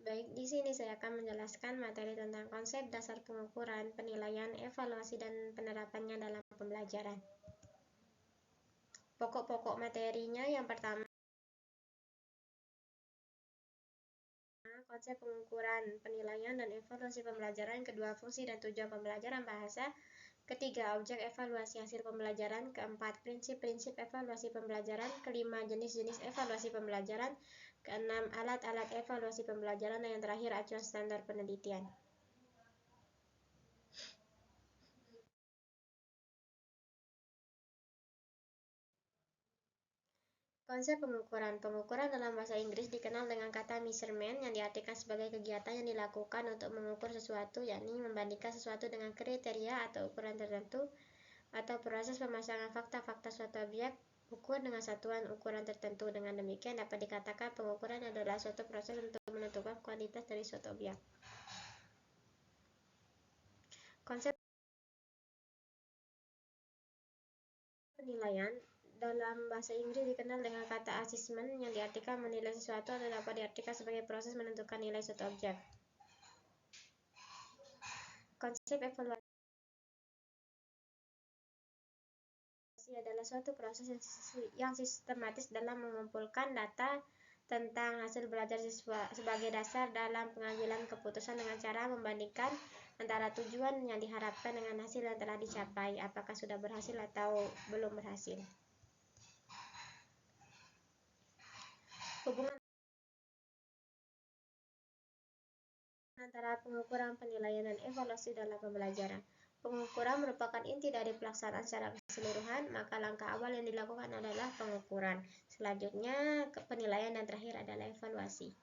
Baik, di sini saya akan menjelaskan materi tentang konsep dasar pengukuran, penilaian, evaluasi, dan penerapannya dalam pembelajaran. Pokok-pokok materinya yang pertama, konsep pengukuran, penilaian, dan evaluasi pembelajaran. Kedua, fungsi dan tujuan pembelajaran bahasa. Ketiga, objek evaluasi hasil pembelajaran. Keempat, prinsip-prinsip evaluasi pembelajaran. Kelima, jenis-jenis evaluasi pembelajaran. Keenam, alat-alat evaluasi pembelajaran. Dan yang terakhir, acuan standar penelitian. Konsep pengukuran. Pengukuran dalam bahasa Inggris dikenal dengan kata measurement yang diartikan sebagai kegiatan yang dilakukan untuk mengukur sesuatu, yakni membandingkan sesuatu dengan kriteria atau ukuran tertentu, atau proses pemasangan fakta-fakta suatu objek ukur dengan satuan ukuran tertentu. Dengan demikian dapat dikatakan pengukuran adalah suatu proses untuk menentukan kuantitas dari suatu objek. Konsep penilaian dalam bahasa Inggris dikenal dengan kata assessment yang diartikan menilai sesuatu atau dapat diartikan sebagai proses menentukan nilai suatu objek. Konsep evaluasi adalah suatu proses yang sistematis dalam mengumpulkan data tentang hasil belajar siswa sebagai dasar dalam pengambilan keputusan dengan cara membandingkan antara tujuan yang diharapkan dengan hasil yang telah dicapai, apakah sudah berhasil atau belum berhasil. Hubungan antara pengukuran, penilaian, dan evaluasi dalam pembelajaran. Pengukuran merupakan inti dari pelaksanaan secara keseluruhan, maka langkah awal yang dilakukan adalah pengukuran. Selanjutnya, penilaian, dan terakhir adalah evaluasi.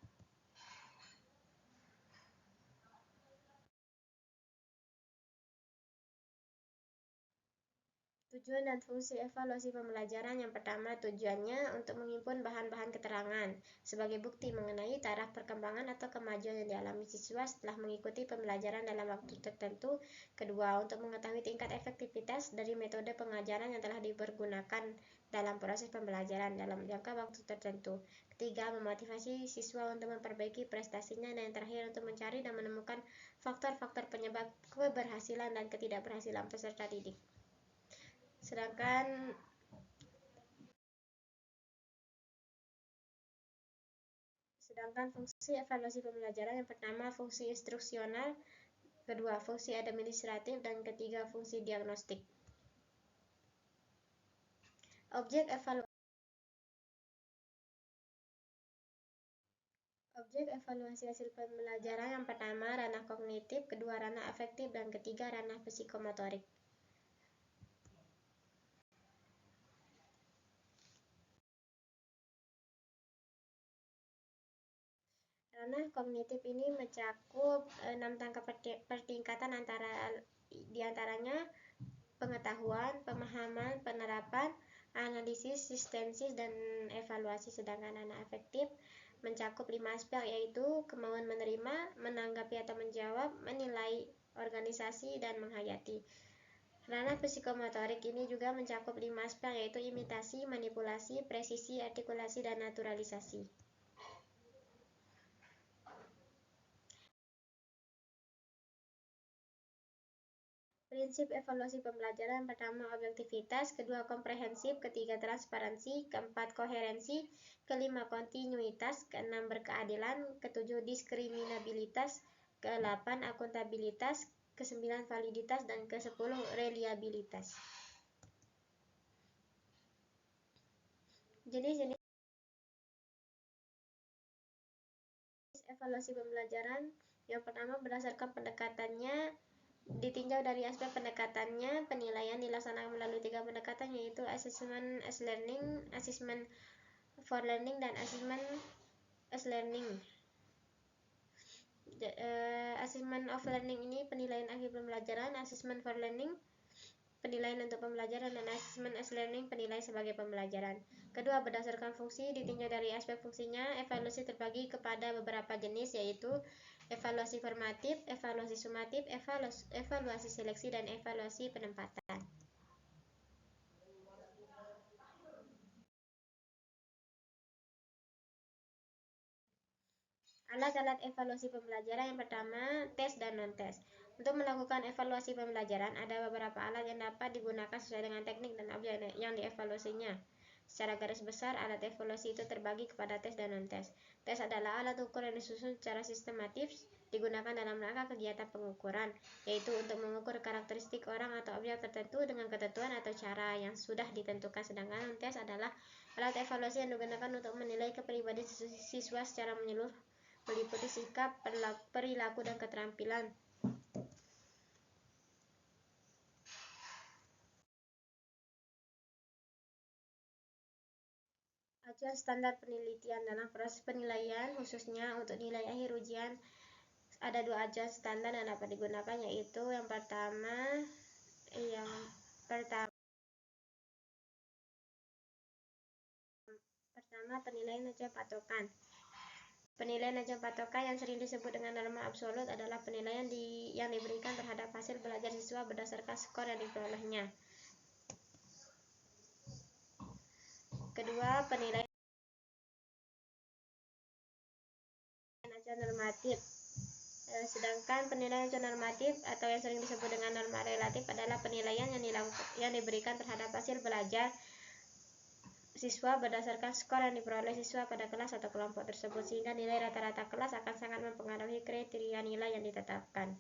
Tujuan dan fungsi evaluasi pembelajaran. Yang pertama, tujuannya untuk menghimpun bahan-bahan keterangan sebagai bukti mengenai taraf perkembangan atau kemajuan yang dialami siswa setelah mengikuti pembelajaran dalam waktu tertentu. Kedua, untuk mengetahui tingkat efektivitas dari metode pengajaran yang telah dipergunakan dalam proses pembelajaran dalam jangka waktu tertentu. Ketiga, memotivasi siswa untuk memperbaiki prestasinya. Dan yang terakhir, untuk mencari dan menemukan faktor-faktor penyebab keberhasilan dan ketidakberhasilan peserta didik. Sedangkan fungsi evaluasi pembelajaran, yang pertama fungsi instruksional, kedua fungsi administratif, dan ketiga fungsi diagnostik. Objek evaluasi hasil pembelajaran. Yang pertama ranah kognitif, kedua ranah afektif, dan ketiga ranah psikomotorik. Ranah kognitif ini mencakup 6 tangkap pertingkatan diantaranya pengetahuan, pemahaman, penerapan, analisis, sistensis, dan evaluasi. Sedangkan ranah afektif mencakup 5 aspek, yaitu kemauan menerima, menanggapi atau menjawab, menilai, organisasi, dan menghayati. Ranah psikomotorik ini juga mencakup 5 aspek, yaitu imitasi, manipulasi, presisi, artikulasi, dan naturalisasi. Prinsip evaluasi pembelajaran. Pertama, objektivitas. Kedua, komprehensif. Ketiga, transparansi. Keempat, koherensi. Kelima, kontinuitas. Keenam, berkeadilan. Ketujuh, diskriminabilitas. Kedelapan, akuntabilitas. Kesembilan, validitas. Dan kesepuluh, reliabilitas. Jenis-jenis evaluasi pembelajaran. Yang pertama, berdasarkan pendekatannya ditinjau dari aspek pendekatannya. Penilaian dilaksanakan melalui 3 pendekatan, yaitu assessment as learning, assessment for learning, dan assessment as learning. Assessment of learning ini penilaian akhir pembelajaran, assessment for learning penilaian untuk pembelajaran, dan assessment as learning penilaian sebagai pembelajaran. Kedua, berdasarkan fungsi ditinjau dari aspek fungsinya. Evaluasi terbagi kepada beberapa jenis, yaitu evaluasi formatif, evaluasi sumatif, evaluasi seleksi, dan evaluasi penempatan. Alat-alat evaluasi pembelajaran yang pertama, tes dan non-tes. Untuk melakukan evaluasi pembelajaran, ada beberapa alat yang dapat digunakan sesuai dengan teknik dan objek yang dievaluasinya. Secara garis besar, alat evaluasi itu terbagi kepada tes dan non-tes. Tes adalah alat ukur yang disusun secara sistematis, digunakan dalam rangka kegiatan pengukuran, yaitu untuk mengukur karakteristik orang atau objek tertentu dengan ketentuan atau cara yang sudah ditentukan. Sedangkan non-tes adalah alat evaluasi yang digunakan untuk menilai kepribadian siswa secara menyeluruh, meliputi sikap, perilaku, dan keterampilan. Acuan standar penelitian dalam proses penilaian, khususnya untuk nilai akhir ujian, ada dua acuan standar yang dapat digunakan, yaitu yang pertama penilaian acuan patokan. Penilaian acuan patokan yang sering disebut dengan norma absolut adalah penilaian yang diberikan terhadap hasil belajar siswa berdasarkan skor yang diperolehnya. Kedua, penilaian acuan normatif. Sedangkan penilaian acuan normatif atau yang sering disebut dengan norma relatif adalah penilaian yang diberikan terhadap hasil belajar siswa berdasarkan skor yang diperoleh siswa pada kelas atau kelompok tersebut, sehingga nilai rata-rata kelas akan sangat mempengaruhi kriteria nilai yang ditetapkan.